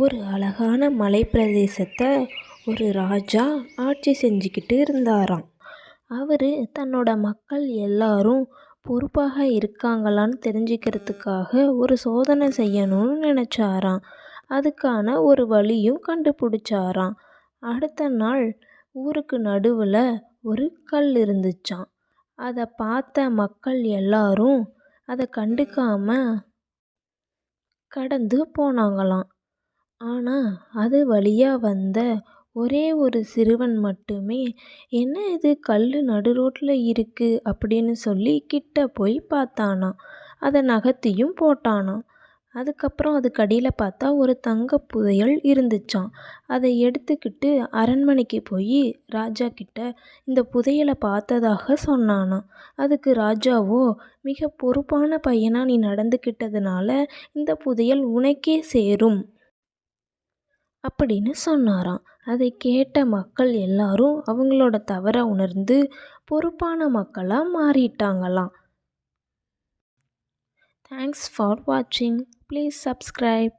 ஒரு அழகான மலைப்பிரதேசத்தை ஒரு ராஜா ஆட்சி செஞ்சுக்கிட்டு இருந்தாராம். அவர் தன்னோட மக்கள் எல்லாரும் பொறுப்பாக இருக்காங்களான்னு தெரிஞ்சுக்கிறதுக்காக ஒரு சோதனை செய்யணும்னு நினச்சாராம். அதுக்கான ஒரு வழியும் கண்டுபிடிச்சாராம். அடுத்த நாள் ஊருக்கு நடுவில் ஒரு கல் இருந்துச்சாம். அதை பார்த்த மக்கள் எல்லாரும் அதை கண்டுக்காம கடந்து போனாங்களாம். ஆனால் அது வழியாக வந்த ஒரே ஒரு சிறுவன் மட்டுமே, என்ன இது கல் நடு ரோட்டில் இருக்குது அப்படின்னு சொல்லி கிட்ட போய் பார்த்தானாம். அதை நகர்த்தியும் போட்டானாம். அதுக்கப்புறம் அதுக்கு அடியில் பார்த்தா ஒரு தங்க புதையல் இருந்துச்சாம். அதை எடுத்துக்கிட்டு அரண்மனைக்கு போய் ராஜா கிட்ட இந்த புதையலை பார்த்ததாக சொன்னானாம். அதுக்கு ராஜாவோ, மிக பொறுப்பான பையனா நீ நடந்துக்கிட்டதுனால இந்த புதையல் உனக்கே சேரும் அப்படின்னு சொன்னாராம். அதை கேட்ட மக்கள் எல்லாரும் அவங்களோட தவறை உணர்ந்து பொறுப்பான மக்களாக மாறிட்டாங்களாம். தேங்க்ஸ் ஃபார் வாட்சிங். Please subscribe.